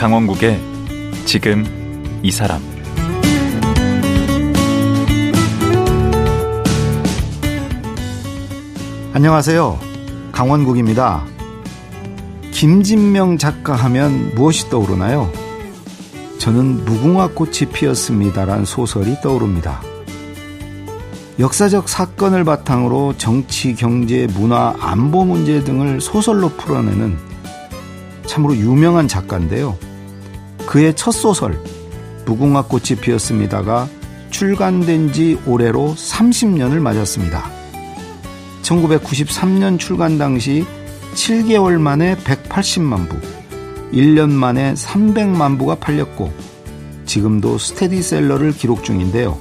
강원국의 지금 이 사람. 안녕하세요. 강원국입니다. 김진명 작가 하면 무엇이 떠오르나요? 저는 무궁화 꽃이 피었습니다라는 소설이 떠오릅니다. 역사적 사건을 바탕으로 정치, 경제, 문화, 안보 문제 등을 소설로 풀어내는 참으로 유명한 작가인데요. 그의 첫 소설 무궁화 꽃이 피었습니다가 출간된 지 올해로 30년을 맞았습니다. 1993년 출간 당시 7개월 만에 180만 부, 1년 만에 300만 부가 팔렸고 지금도 스테디셀러를 기록 중인데요.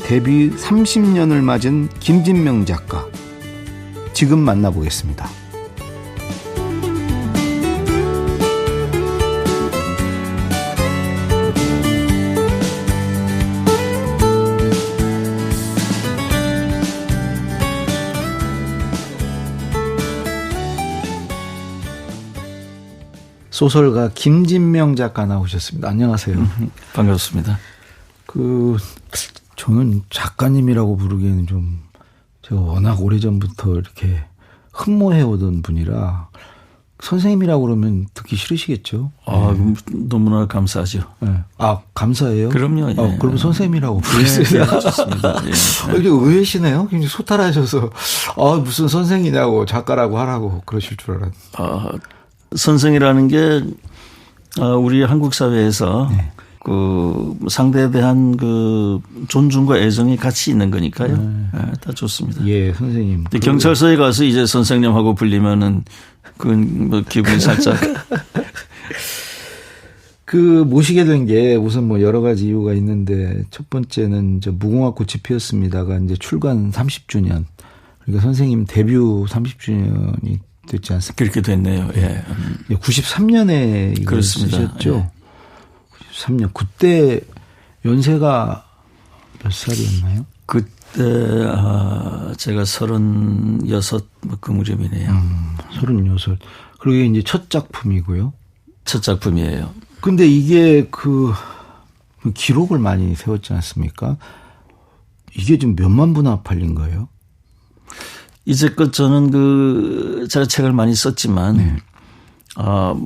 데뷔 30년을 맞은 김진명 작가, 지금 만나보겠습니다. 소설가 김진명 작가 나오셨습니다. 안녕하세요. 반갑습니다. 저는 작가님이라고 부르기에는 좀 제가 워낙 오래전부터 이렇게 흠모해오던 분이라 선생님이라고 그러면 듣기 싫으시겠죠? 네. 너무나 감사하죠. 네. 감사해요? 그럼요. 예. 그럼 선생님이라고 부르겠습니다. 네, 좋습니다. 예. 이렇게 의외시네요. 굉장히 소탈하셔서 무슨 선생이냐고 작가라고 하라고 그러실 줄 알았는데. 선생이라는 게 우리 한국 사회에서 네. 상대에 대한 존중과 애정이 같이 있는 거니까요. 네, 다 좋습니다. 예, 선생님. 경찰서에 가서 이제 선생님하고 불리면은 기분이 살짝. 모시게 된 게 우선 여러 가지 이유가 있는데 첫 번째는 무궁화 꽃이 피었습니다가 이제 출간 30주년. 그러니까 선생님 데뷔 30주년이 됐지 않습니까? 그렇게 됐네요. 예. 93년에 이걸 그렇습니다. 쓰셨죠? 예. 93년. 그때 연세가 몇 살이었나요? 그때 제가 36 그 무렵이네요. 36. 그리고 이제 첫 작품이고요. 첫 작품이에요. 근데 이게 기록을 많이 세웠지 않습니까? 이게 좀 몇만 부나 팔린 거예요? 이제껏 저는 제가 책을 많이 썼지만, 네.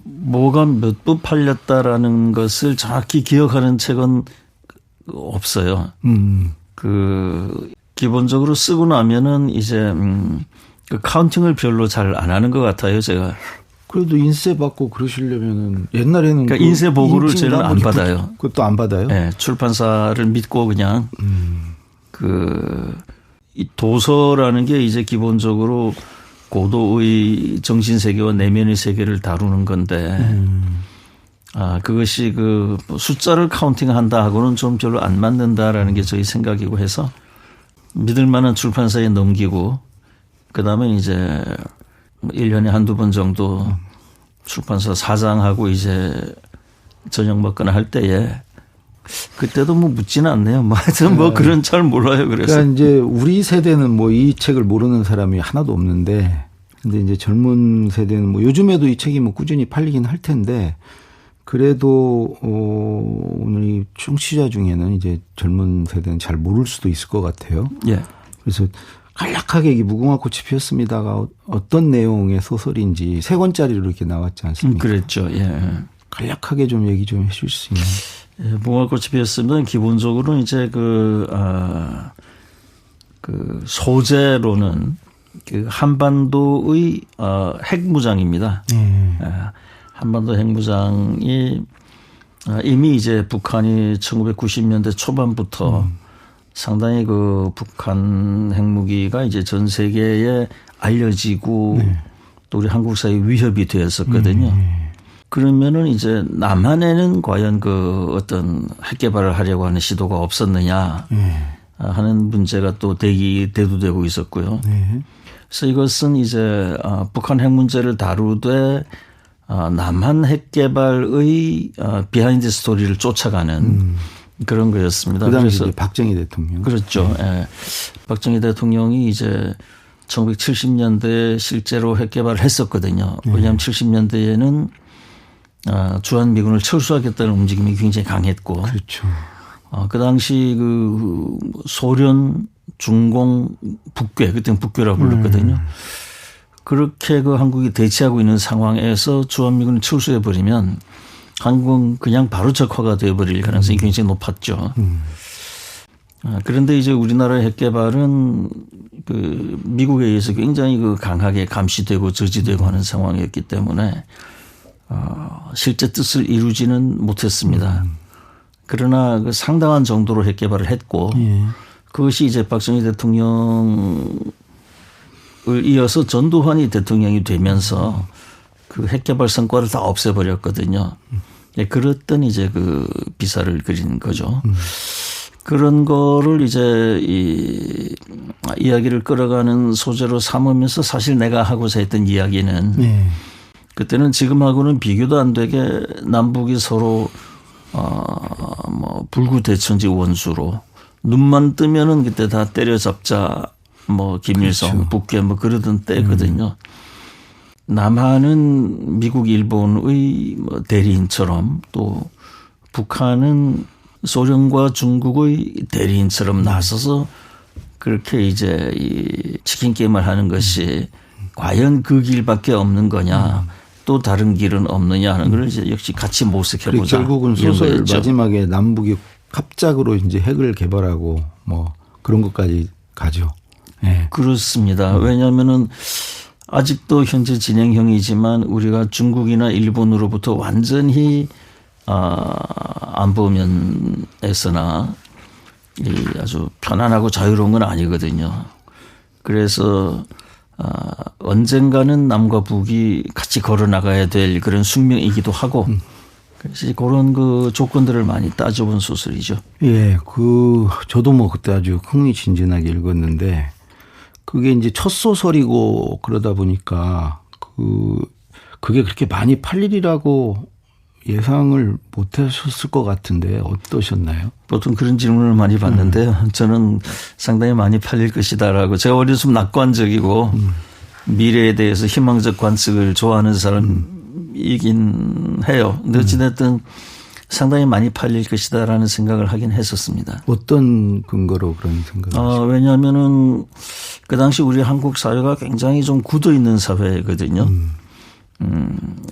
뭐가 몇 부 팔렸다라는 것을 정확히 기억하는 책은 없어요. 기본적으로 쓰고 나면은 이제, 카운팅을 별로 잘 안 하는 것 같아요, 제가. 그래도 인쇄 받고 그러시려면은 옛날에는. 그러니까 인쇄 보고를 저는 안 받아요. 그것도 안 받아요? 네, 출판사를 믿고 그냥, 이 도서라는 게 이제 기본적으로 고도의 정신세계와 내면의 세계를 다루는 건데, 그것이 숫자를 카운팅한다 하고는 좀 별로 안 맞는다라는 게 저희 생각이고 해서 믿을 만한 출판사에 넘기고, 그 다음에 이제 1년에 한두 번 정도 출판사 사장하고 이제 저녁 먹거나 할 때에 그때도 묻지는 않네요. 하여튼 그런 잘 몰라요. 그래서. 그러니까 이제 우리 세대는 이 책을 모르는 사람이 하나도 없는데, 근데 이제 젊은 세대는 요즘에도 이 책이 꾸준히 팔리긴 할 텐데, 그래도 오늘 이 청취자 중에는 이제 젊은 세대는 잘 모를 수도 있을 것 같아요. 예. 그래서 간략하게 이 무궁화 꽃이 피었습니다가 어떤 내용의 소설인지 3권짜리로 이렇게 나왔지 않습니까? 그랬죠. 예. 간략하게 좀 얘기 좀 해줄 수 있나요? 예, 무궁화 꽃이 피었으면 기본적으로 이제 소재로는 한반도의 핵무장입니다. 한반도 핵무장이 이미 이제 북한이 1990년대 초반부터 상당히 북한 핵무기가 이제 전 세계에 알려지고 또 우리 한국 사회에 위협이 되었었거든요. 그러면은 이제 남한에는 과연 어떤 핵 개발을 하려고 하는 시도가 없었느냐 하는 문제가 또 대두되고 있었고요. 그래서 이것은 이제 북한 핵 문제를 다루되 남한 핵 개발의 비하인드 스토리를 쫓아가는 그런 거였습니다. 그 당시 그래서 박정희 대통령. 그렇죠. 예. 박정희 대통령이 이제 1970년대에 실제로 핵 개발을 했었거든요. 왜냐하면 70년대에는 주한미군을 철수하겠다는 움직임이 굉장히 강했고. 그렇죠. 그 당시 그 소련, 중공, 북괴, 그때는 북괴라고 불렀거든요. 그렇게 그 한국이 대치하고 있는 상황에서 주한미군을 철수해버리면 한국은 그냥 바로 적화가 되어버릴 가능성이 굉장히 높았죠. 그런데 이제 우리나라의 핵 개발은 그 미국에 의해서 굉장히 그 강하게 감시되고 저지되고 하는 상황이었기 때문에 실제 뜻을 이루지는 못했습니다. 그러나 그 상당한 정도로 핵 개발을 했고 그것이 이제 박정희 대통령을 이어서 전두환이 대통령이 되면서 그 핵 개발 성과를 다 없애버렸거든요. 그랬던 이제 그 비사를 그린 거죠. 그런 거를 이제 이야기를 끌어가는 소재로 삼으면서 사실 내가 하고자 했던 이야기는 그때는 지금하고는 비교도 안 되게 남북이 서로 뭐 불구대천지 원수로 눈만 뜨면은 그때 다 때려잡자 뭐 김일성, 그렇죠. 북괴 뭐 그러던 때거든요. 남한은 미국, 일본의 뭐 대리인처럼 또 북한은 소련과 중국의 대리인처럼 나서서 그렇게 이제 이 치킨 게임을 하는 것이 과연 그 길밖에 없는 거냐 또 다른 길은 없느냐 하는 걸 이제 역시 같이 모색해보자. 결국은 소설 마지막에 남북이 합작으로 이제 핵을 개발하고 뭐 그런 것까지 가죠. 네. 그렇습니다. 왜냐하면은 아직도 현재 진행형이지만 우리가 중국이나 일본으로부터 완전히 안보면에서나 아주 편안하고 자유로운 건 아니거든요. 그래서 언젠가는 남과 북이 같이 걸어나가야 될 그런 숙명이기도 하고 그래서 그런 그 조건들을 많이 따져본 소설이죠. 예, 저도 뭐 그때 아주 흥미진진하게 읽었는데 그게 이제 첫 소설이고 그러다 보니까 그게 그렇게 많이 팔리리라고 예상을 못 하셨을 것 같은데 어떠셨나요? 보통 그런 질문을 많이 받는데요. 저는 상당히 많이 팔릴 것이다라고 제가 어렸으면 낙관적이고 미래에 대해서 희망적 관측을 좋아하는 사람이긴 해요. 근데 어찌됐든 상당히 많이 팔릴 것이다라는 생각을 하긴 했었습니다. 어떤 근거로 그런 생각을 하셨어요? 왜냐하면은 그 당시 우리 한국 사회가 굉장히 좀 굳어 있는 사회거든요.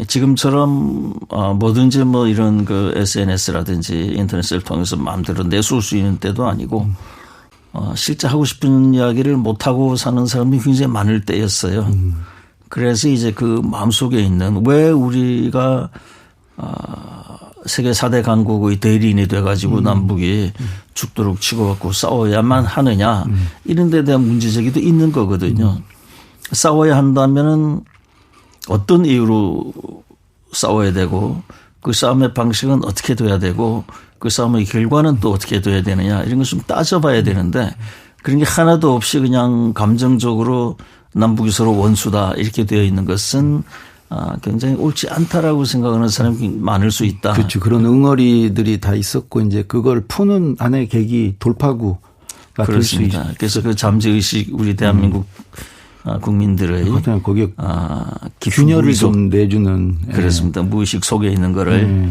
지금처럼 뭐든지 뭐 이런 그 SNS라든지 인터넷을 통해서 마음대로 내쏠 수 있는 때도 아니고 실제 하고 싶은 이야기를 못하고 사는 사람이 굉장히 많을 때였어요. 그래서 이제 그 마음속에 있는 왜 우리가 세계 4대 강국의 대리인이 돼가지고 남북이 죽도록 치고받고 싸워야만 하느냐 이런 데 대한 문제제기도 있는 거거든요. 싸워야 한다면은 어떤 이유로 싸워야 되고 그 싸움의 방식은 어떻게 돼야 되고 그 싸움의 결과는 또 어떻게 돼야 되느냐 이런 걸 좀 따져봐야 되는데 그런 게 하나도 없이 그냥 감정적으로 남북이 서로 원수다 이렇게 되어 있는 것은 굉장히 옳지 않다라고 생각하는 사람이 많을 수 있다. 그렇죠. 그런 응어리들이 다 있었고 이제 그걸 푸는 하나의 계기 돌파구가 될 수 있습니다. 그래서 그 잠재의식 우리 대한민국 국민들의 거기에 균열을 좀 내주는 그렇습니다. 무의식 속에 있는 거를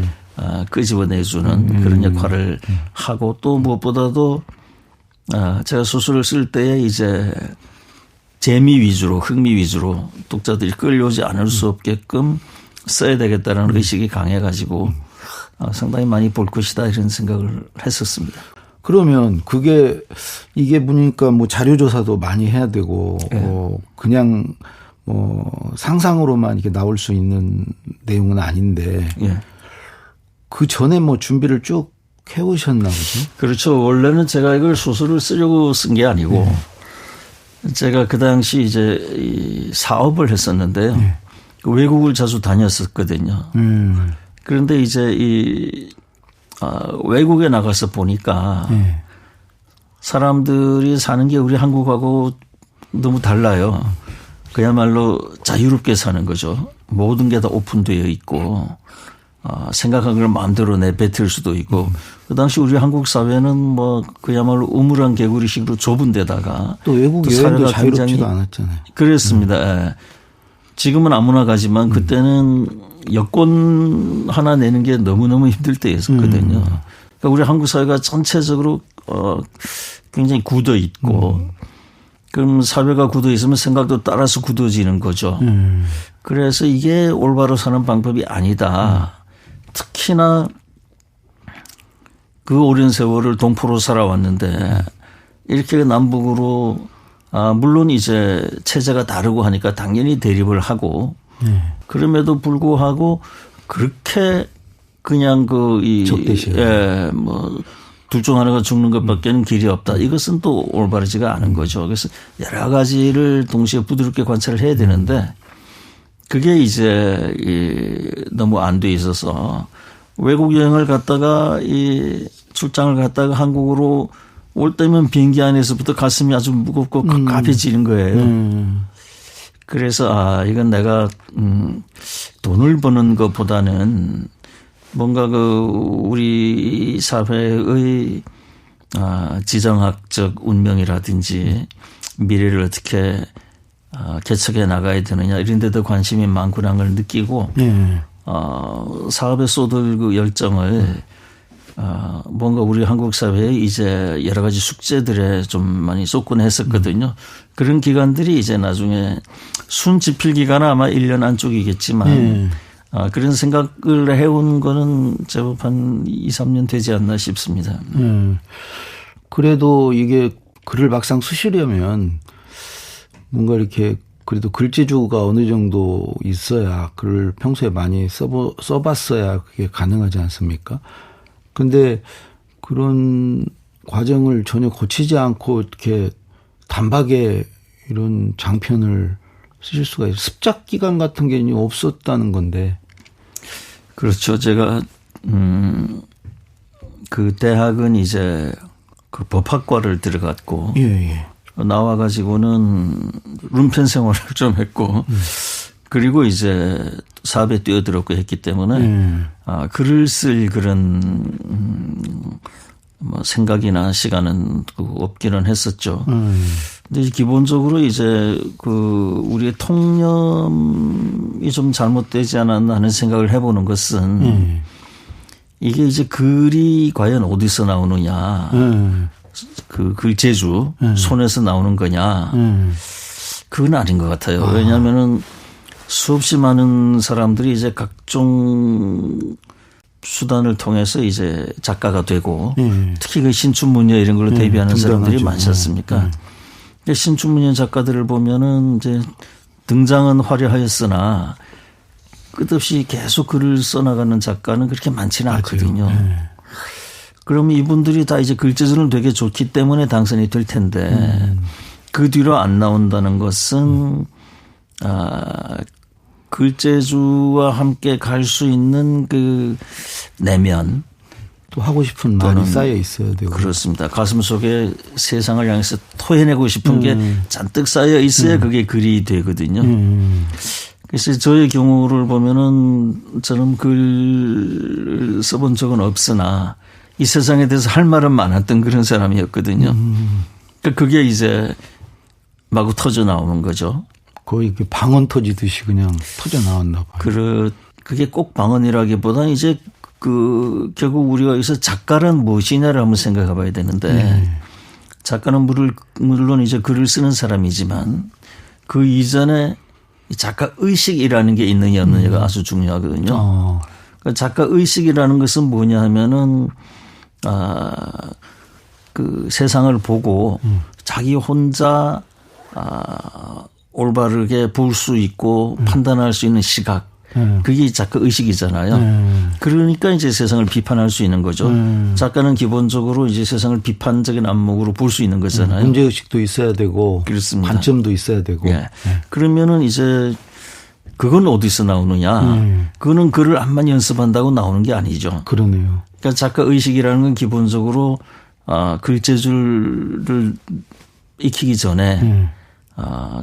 끄집어내주는 그런 역할을 하고 또 무엇보다도 제가 소설을 쓸 때에 이제 재미 위주로 흥미 위주로 독자들이 끌려오지 않을 수 없게끔 써야 되겠다는 의식이 강해가지고 상당히 많이 볼 것이다 이런 생각을 했었습니다. 그러면 이게 보니까 뭐 자료조사도 많이 해야 되고 그냥 뭐 상상으로만 이렇게 나올 수 있는 내용은 아닌데 그 전에 뭐 준비를 쭉 해오셨나 보죠? 그렇죠. 원래는 제가 이걸 소설을 쓰려고 쓴 게 아니고 제가 그 당시 이제 이 사업을 했었는데요. 외국을 자주 다녔었거든요. 그런데 이제 외국에 나가서 보니까 사람들이 사는 게 우리 한국하고 너무 달라요. 그야말로 자유롭게 사는 거죠. 모든 게 다 오픈되어 있고 생각한 걸 마음대로 내뱉을 수도 있고 그 당시 우리 한국 사회는 뭐 그야말로 우물안 개구리식으로 좁은 데다가 또 외국 여행도 자유롭지도 않았잖아요. 그렇습니다. 지금은 아무나 가지만 그때는 여권 하나 내는 게 너무너무 힘들 때였었거든요. 그러니까 우리 한국 사회가 전체적으로 굉장히 굳어 있고 그럼 사회가 굳어 있으면 생각도 따라서 굳어지는 거죠. 그래서 이게 올바로 사는 방법이 아니다. 특히나 그 오랜 세월을 동포로 살아왔는데 이렇게 남북으로 물론 이제 체제가 다르고 하니까 당연히 대립을 하고 그럼에도 불구하고 그렇게 그냥 둘 중 하나가 죽는 것밖에는 길이 없다. 이것은 또 올바르지가 않은 거죠. 그래서 여러 가지를 동시에 부드럽게 관찰을 해야 되는데 그게 이제 너무 안 돼 있어서 외국 여행을 갔다가 출장을 갔다가 한국으로 올 때면 비행기 안에서부터 가슴이 아주 무겁고 갑갑해지는 거예요. 그래서 이건 내가 돈을 버는 것보다는 뭔가 우리 사회의 지정학적 운명이라든지 미래를 어떻게 개척해 나가야 되느냐 이런 데도 관심이 많구나 걸 느끼고 사업에 쏟을 그 열정을 뭔가 우리 한국 사회에 이제 여러 가지 숙제들에 좀 많이 쏟곤 했었거든요. 그런 기간들이 이제 나중에 순집필 기간은 아마 1년 안쪽이겠지만 그런 생각을 해온 거는 제법 한 2, 3년 되지 않나 싶습니다. 그래도 이게 글을 막상 쓰시려면 뭔가 이렇게 그래도 글재주가 어느 정도 있어야 글을 평소에 많이 써봤어야 그게 가능하지 않습니까? 근데 그런 과정을 전혀 거치지 않고 이렇게 단박에 이런 장편을 쓰실 수가 있어요. 습작 기간 같은 게 없었다는 건데. 그렇죠. 제가 그 대학은 이제 그 법학과를 들어갔고 나와가지고는 룸펜 생활을 좀 했고 그리고 이제 사업에 뛰어들었고 했기 때문에 글을 쓸 그런 뭐 생각이나 시간은 없기는 했었죠. 근데 기본적으로 이제 우리의 통념이 좀 잘못되지 않았나 하는 생각을 해보는 것은 이게 이제 글이 과연 어디서 나오느냐. 그 글재주 손에서 나오는 거냐. 그건 아닌 것 같아요. 왜냐하면은 수없이 많은 사람들이 이제 각종 수단을 통해서 이제 작가가 되고 특히 그 신춘문예 이런 걸로 데뷔하는 사람들이 많지 않습니까? 신춘문예 작가들을 보면은 이제 등장은 화려하였으나 끝없이 계속 글을 써나가는 작가는 그렇게 많지는 않거든요. 그러면 이분들이 다 이제 글재주는 되게 좋기 때문에 당선이 될 텐데 그 뒤로 안 나온다는 것은 글재주와 함께 갈 수 있는 그 내면 또 하고 싶은 말이 쌓여 있어야 되고 그렇습니다. 가슴 속에 세상을 향해서 토해내고 싶은 게 잔뜩 쌓여 있어야 그게 글이 되거든요. 그래서 저의 경우를 보면은 저는 글 써본 적은 없으나 이 세상에 대해서 할 말은 많았던 그런 사람이었거든요. 그게 이제 마구 터져 나오는 거죠. 거의 방언 터지듯이 그냥 터져 나왔나 봐요. 그게 꼭 방언이라기보다는 이제 결국 우리가 여기서 작가란 무엇이냐를 한번 생각해 봐야 되는데 작가는 물론 이제 글을 쓰는 사람이지만 그 이전에 작가 의식이라는 게 있느냐 없느냐가 아주 중요하거든요. 그러니까 작가 의식이라는 것은 뭐냐 하면은 그 세상을 보고 자기 혼자 올바르게 볼 수 있고 판단할 수 있는 시각. 그게 작가 의식이잖아요. 그러니까 이제 세상을 비판할 수 있는 거죠. 작가는 기본적으로 이제 세상을 비판적인 안목으로 볼 수 있는 거잖아요. 문제의식도 있어야 되고. 그렇습니다. 관점도 있어야 되고. 그러면은 이제 그건 어디서 나오느냐. 그거는 글을 암만 연습한다고 나오는 게 아니죠. 그러네요. 그러니까 작가 의식이라는 건 기본적으로 글재주를 익히기 전에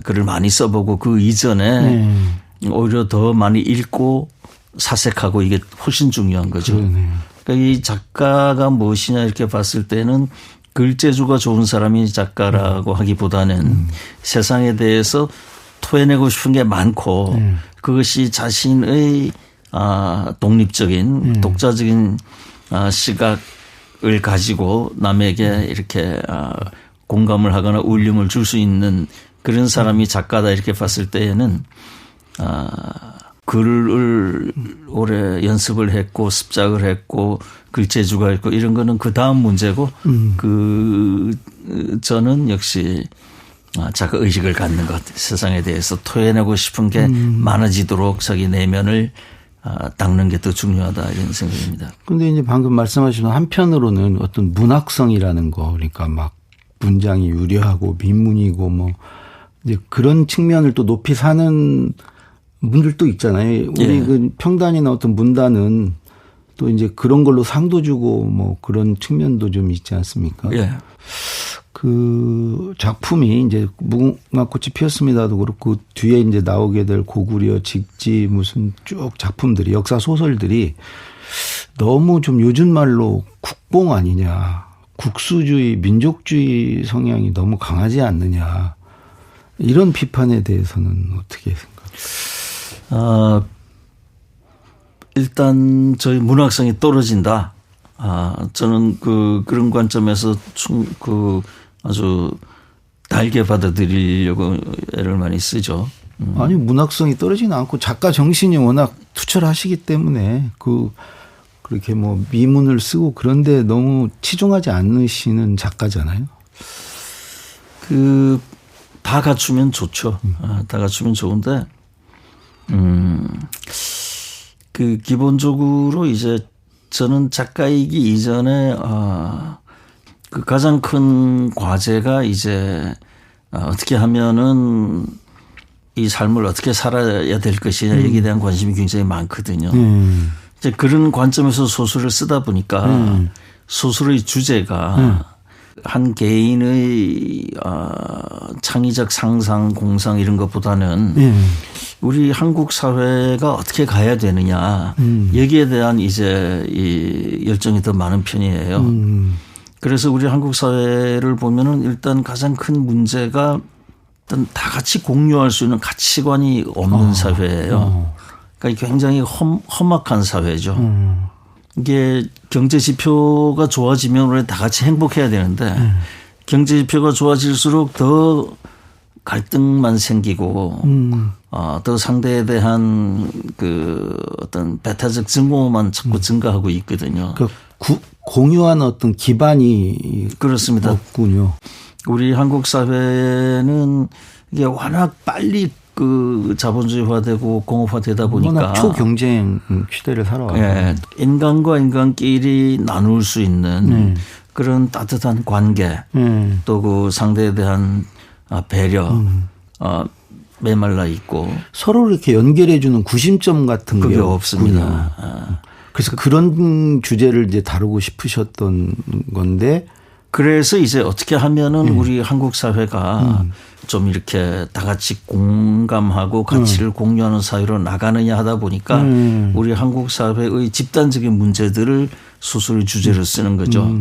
글을 많이 써보고 그 이전에 오히려 더 많이 읽고 사색하고 이게 훨씬 중요한 거죠. 그러네요. 그러니까 이 작가가 무엇이냐 이렇게 봤을 때는 글재주가 좋은 사람이 작가라고 하기보다는 세상에 대해서 토해내고 싶은 게 많고 그것이 자신의 독립적인 독자적인 시각을 가지고 남에게 이렇게 공감을 하거나 울림을 줄 수 있는 그런 사람이 작가다 이렇게 봤을 때에는 글을 오래 연습을 했고 습작을 했고 글재주가 있고 이런 거는 그 다음 문제고 저는 역시 자기 의식을 갖는 것, 세상에 대해서 토해내고 싶은 게 많아지도록 자기 내면을 닦는 게 더 중요하다 이런 생각입니다. 그런데 이제 방금 말씀하신 한편으로는 어떤 문학성이라는 거, 그러니까 막 문장이 유려하고 민문이고 뭐 이제 그런 측면을 또 높이 사는 분들도 있잖아요. 우리 예. 그 평단이나 어떤 문단은 또 이제 그런 걸로 상도 주고 뭐 그런 측면도 좀 있지 않습니까? 예. 그 작품이 이제 무궁화꽃이 피었습니다도 그렇고 뒤에 이제 나오게 될 고구려, 직지 무슨 쭉 작품들이 역사 소설들이 너무 좀 요즘 말로 국뽕 아니냐, 국수주의, 민족주의 성향이 너무 강하지 않느냐 이런 비판에 대해서는 어떻게 생각하세요? 일단 저희 문학성이 떨어진다. 저는 그런 관점에서 아주 달게 받아들이려고 애를 많이 쓰죠. 아니 문학성이 떨어지는 않고 작가 정신이 워낙 투철하시기 때문에 그렇게 뭐 미문을 쓰고 그런데 너무 치중하지 않으시는 작가잖아요. 다 갖추면 좋죠. 다 갖추면 좋은데 기본적으로 이제 저는 작가이기 이전에 그 가장 큰 과제가 이제 어떻게 하면은 이 삶을 어떻게 살아야 될 것이냐 여기에 대한 관심이 굉장히 많거든요. 이제 그런 관점에서 소설을 쓰다 보니까 소설의 주제가 한 개인의 창의적 상상, 공상 이런 것보다는 우리 한국 사회가 어떻게 가야 되느냐 여기에 대한 이제 이 열정이 더 많은 편이에요. 그래서 우리 한국 사회를 보면은 일단 가장 큰 문제가 일단 다 같이 공유할 수 있는 가치관이 없는 사회예요. 그러니까 굉장히 험악한 사회죠. 이게 경제 지표가 좋아지면 우리 다 같이 행복해야 되는데 경제 지표가 좋아질수록 더 갈등만 생기고 더 상대에 대한 그 어떤 배타적 증오만 자꾸 증가하고 있거든요. 그러니까 공유한 어떤 기반이 그렇습니다. 없군요. 우리 한국 사회는 이게 워낙 빨리 그 자본주의화되고 공업화되다 보니까 워낙 초경쟁 시대를 살아와요. 예, 인간과 인간끼리 나눌 수 있는 그런 따뜻한 관계 또 그 상대에 대한 배려 메말라 있고 서로 이렇게 연결해 주는 구심점 같은 그게 게 없습니다. 그래서 그런 주제를 이제 다루고 싶으셨던 건데 그래서 이제 어떻게 하면은 우리 한국 사회가 좀 이렇게 다 같이 공감하고 가치를 공유하는 사회로 나가느냐 하다 보니까 우리 한국 사회의 집단적인 문제들을 소설의 주제로 쓰는 거죠.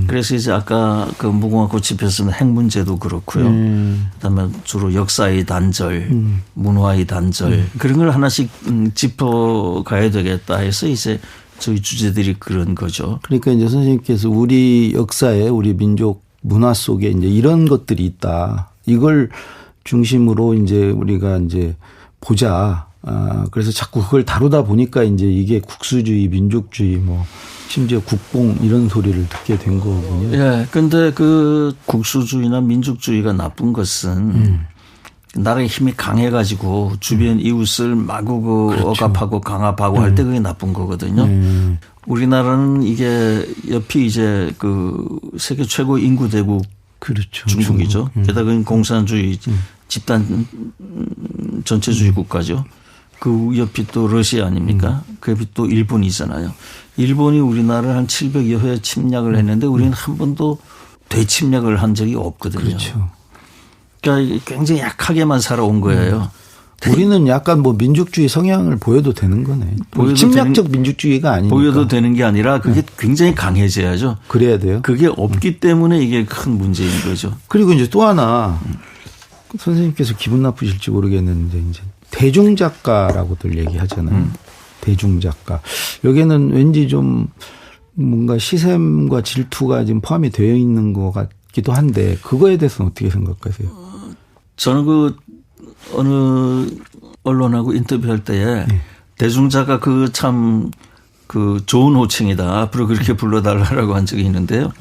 그래서 이제 아까 그 무궁화꽃이 피었으면 핵 문제도 그렇고요. 그다음에 주로 역사의 단절, 문화의 단절 그런 걸 하나씩 짚어가야 되겠다 해서 이제 저희 주제들이 그런 거죠. 그러니까 이제 선생님께서 우리 역사에 우리 민족 문화 속에 이제 이런 것들이 있다. 이걸 중심으로 이제 우리가 이제 보자. 그래서 자꾸 그걸 다루다 보니까 이제 이게 국수주의, 민족주의 뭐 심지어 국뽕 이런 소리를 듣게 된 거군요. 예. 근데 그 국수주의나 민족주의가 나쁜 것은 나라의 힘이 강해가지고 주변 이웃을 마구 그렇죠. 억압하고 강압하고 할 때 그게 나쁜 거거든요. 우리나라는 이게 옆이 이제 그 세계 최고 인구 대국 그렇죠. 중국이죠. 게다가 공산주의 집단 전체주의 국가죠. 그 옆이 또 러시아 아닙니까? 그 옆이 또 일본이잖아요. 일본이 우리나라를 한 700여 회 침략을 했는데 우리는 한 번도 되침략을 한 적이 없거든요. 그렇죠. 그러니까 굉장히 약하게만 살아온 거예요. 우리는 약간 뭐 민족주의 성향을 보여도 되는 거네. 침략적 민족주의가 아니니까. 보여도 되는 게 아니라 그게 굉장히 강해져야죠. 그래야 돼요. 그게 없기 때문에 이게 큰 문제인 거죠. 그리고 이제 또 하나 선생님께서 기분 나쁘실지 모르겠는데 이제 대중작가라고들 얘기하잖아요. 대중작가. 여기에는 왠지 좀 뭔가 시샘과 질투가 지금 포함이 되어 있는 것 같기도 한데 그거에 대해서는 어떻게 생각하세요? 저는 그 어느 언론하고 인터뷰할 때에 대중작가 그 참 그 좋은 호칭이다. 앞으로 그렇게 불러달라고 한 적이 있는데요.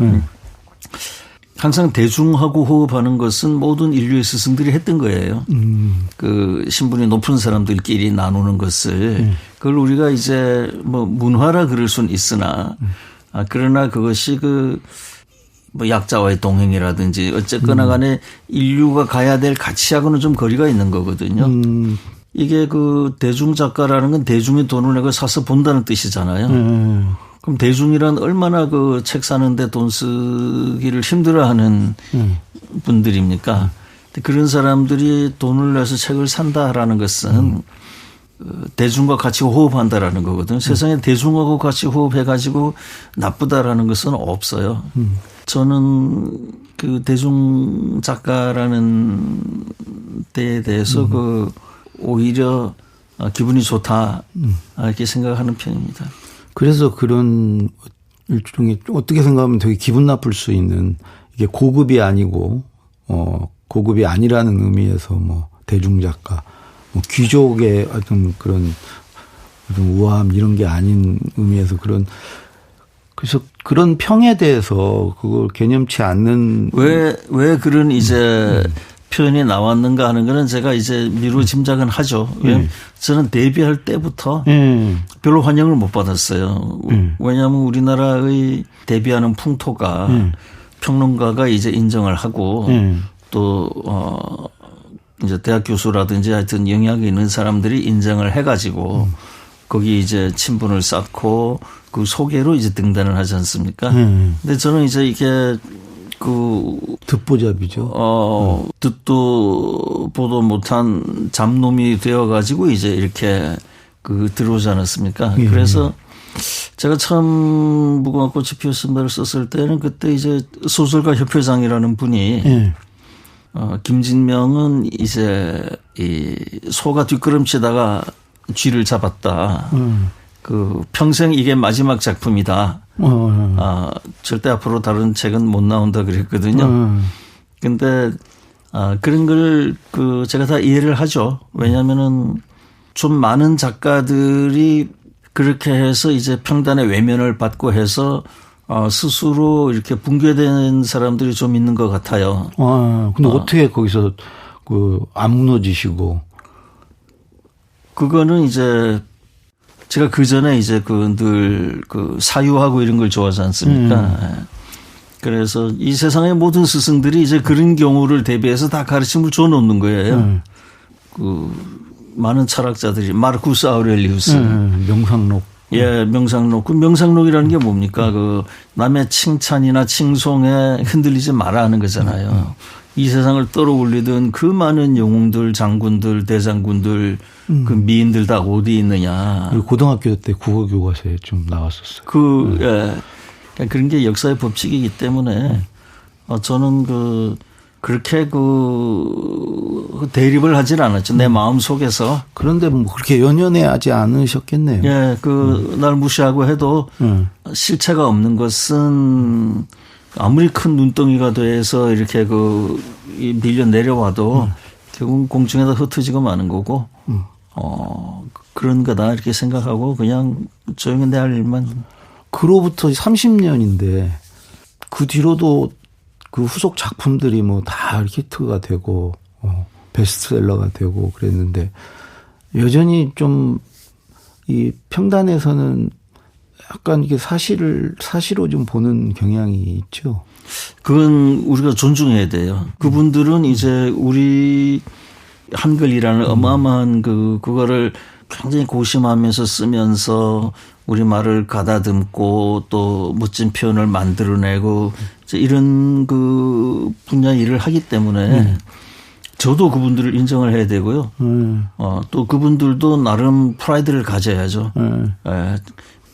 항상 대중하고 호흡하는 것은 모든 인류의 스승들이 했던 거예요. 그 신분이 높은 사람들끼리 나누는 것을 그걸 우리가 이제 뭐 문화라 그럴 수는 있으나 그러나 그것이 그 뭐 약자와의 동행이라든지 어쨌거나 간에 인류가 가야 될 가치하고는 좀 거리가 있는 거거든요. 이게 그 대중작가라는 건 대중의 돈을 내고 사서 본다는 뜻이잖아요. 그럼 대중이란 얼마나 그 책 사는데 돈 쓰기를 힘들어하는 분들입니까? 그런 사람들이 돈을 내서 책을 산다라는 것은 대중과 같이 호흡한다라는 거거든요. 세상에 대중하고 같이 호흡해가지고 나쁘다라는 것은 없어요. 저는 그 대중 작가라는 데에 대해서 그 오히려 기분이 좋다 이렇게 생각하는 편입니다. 그래서 그런 일종의 어떻게 생각하면 되게 기분 나쁠 수 있는 이게 고급이 아니고 고급이 아니라는 의미에서 뭐 대중작가, 뭐 귀족의 어떤 그런 우아함 이런 게 아닌 의미에서 그래서 그런 평에 대해서 그걸 개념치 않는 왜 그런 이제 표현이 나왔는가 하는 거는 제가 이제 미루 짐작은 하죠. 왜냐하면 저는 데뷔할 때부터 별로 환영을 못 받았어요. 왜냐하면 우리나라의 데뷔하는 풍토가 평론가가 이제 인정을 하고 또 이제 대학 교수라든지 하여튼 영향이 있는 사람들이 인정을 해가지고 거기 이제 친분을 쌓고 그 소개로 이제 등단을 하지 않습니까? 근데 저는 이제 이게 그 듣보잡이죠. 듣도 보도 못한 잡놈이 되어가지고 이제 이렇게 그 들어오지 않았습니까? 그래서 제가 처음 무궁화꽃이 피었습니다를 썼을 때는 그때 이제 소설가 협회장이라는 분이 김진명은 이제 이 소가 뒷걸음치다가 쥐를 잡았다. 그 평생 이게 마지막 작품이다. 절대 앞으로 다른 책은 못 나온다 그랬거든요. 근데 그런 걸 그 제가 다 이해를 하죠. 왜냐하면은 좀 많은 작가들이 그렇게 해서 이제 평단의 외면을 받고 해서 스스로 이렇게 붕괴된 사람들이 좀 있는 것 같아요. 근데 어떻게 거기서 그 안 무너지시고? 그거는 이제 제가 그 전에 이제 그 늘 그 사유하고 이런 걸 좋아하지 않습니까? 그래서 이 세상의 모든 스승들이 이제 그런 경우를 대비해서 다 가르침을 줘 놓는 거예요. 그 많은 철학자들이 마르쿠스 아우렐리우스. 명상록. 예, 명상록. 그 명상록이라는 게 뭡니까? 그 남의 칭찬이나 칭송에 흔들리지 말아 하는 거잖아요. 이 세상을 떨어올리던 그 많은 영웅들, 장군들, 대장군들, 그 미인들 다 어디 있느냐. 고등학교 때 국어 교과서에 좀 나왔었어요. 예. 그런 게 역사의 법칙이기 때문에 저는 그렇게 대립을 하진 않았죠. 내 마음 속에서. 그런데 뭐 그렇게 연연해하지 않으셨겠네요. 예, 날 무시하고 해도 실체가 없는 것은 아무리 큰 눈덩이가 돼서 이렇게 밀려 내려와도 결국은 공중에다 흩어지고 마는 거고, 그런 거다 이렇게 생각하고 그냥 조용히 내 할 일만. 그로부터 30년인데 그 뒤로도 그 후속 작품들이 뭐 다 히트가 되고 베스트셀러가 되고 그랬는데 여전히 좀 이 평단에서는 약간 이게 사실로 좀 보는 경향이 있죠. 그건 우리가 존중해야 돼요. 그분들은 이제 우리 한글이라는 어마어마한 그거를 굉장히 고심하면서 쓰면서 우리 말을 가다듬고 또 멋진 표현을 만들어내고 이런 그 분야 일을 하기 때문에 저도 그분들을 인정을 해야 되고요. 또 그분들도 나름 프라이드를 가져야죠.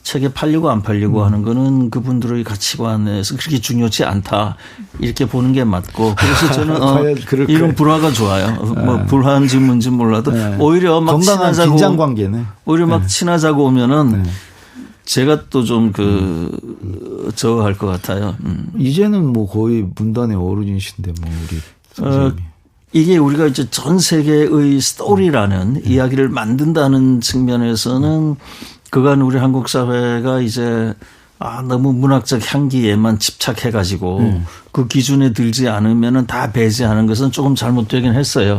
책이 팔리고 안 팔리고 하는 거는 그분들의 가치관에서 그렇게 중요치 않다 이렇게 보는 게 맞고 그래서 저는 이런 불화가 좋아요. 뭐 불화인지 뭔지 몰라도 오히려 막 건강한 친하자고 긴장 관계네. 오히려 막 친하자고 오면은 제가 또 좀 저할 것 같아요. 이제는 뭐 거의 문단의 어른이신데 뭐 우리 선생님이. 이게 우리가 이제 전 세계의 스토리라는 이야기를 만든다는 측면에서는 그간 우리 한국 사회가 이제 너무 문학적 향기에만 집착해가지고 그 기준에 들지 않으면은 다 배제하는 것은 조금 잘못되긴 했어요.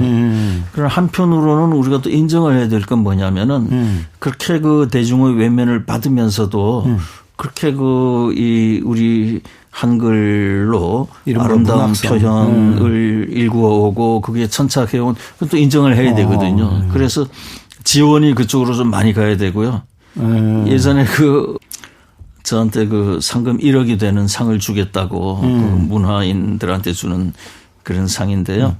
그러나 한편으로는 우리가 또 인정을 해야 될 건 뭐냐면은 그렇게 그 대중의 외면을 받으면서도 그렇게 우리 한글로 아름다운 문학성. 표현을 일구어오고 그게 천착해온 그것도 인정을 해야 되거든요. 그래서 지원이 그쪽으로 좀 많이 가야 되고요. 예전에 저한테 상금 1억이 되는 상을 주겠다고 그 문화인들한테 주는 그런 상인데요.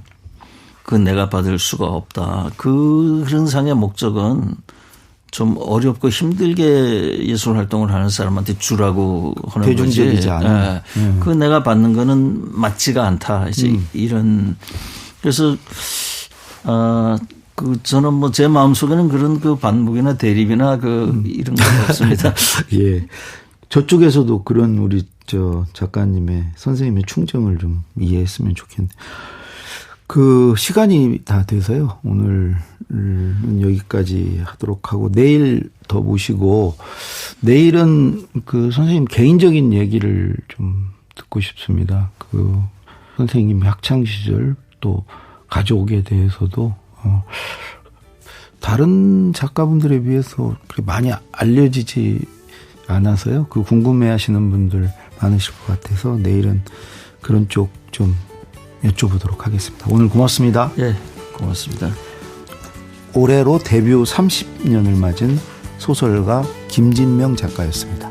그건 내가 받을 수가 없다. 그런 상의 목적은 좀 어렵고 힘들게 예술 활동을 하는 사람한테 주라고 하는 거지. 대중적이지 않아. 그 내가 받는 거는 맞지가 않다. 이제 이런 그래서 저는 뭐 제 마음속에는 그런 반목이나 대립이나 이런 건 없습니다. 예. 저쪽에서도 그런 우리 작가님의 선생님의 충정을 좀 이해했으면 좋겠는데. 시간이 다 돼서요. 오늘은 여기까지 하도록 하고 내일 더 모시고 내일은 선생님 개인적인 얘기를 좀 듣고 싶습니다. 선생님 학창 시절 또 가족에 대해서도 다른 작가분들에 비해서 그렇게 많이 알려지지 않아서요. 궁금해하시는 분들 많으실 것 같아서 내일은 그런 쪽 좀 여쭤보도록 하겠습니다. 오늘 고맙습니다. 예, 고맙습니다. 올해로 데뷔 30년을 맞은 소설가 김진명 작가였습니다.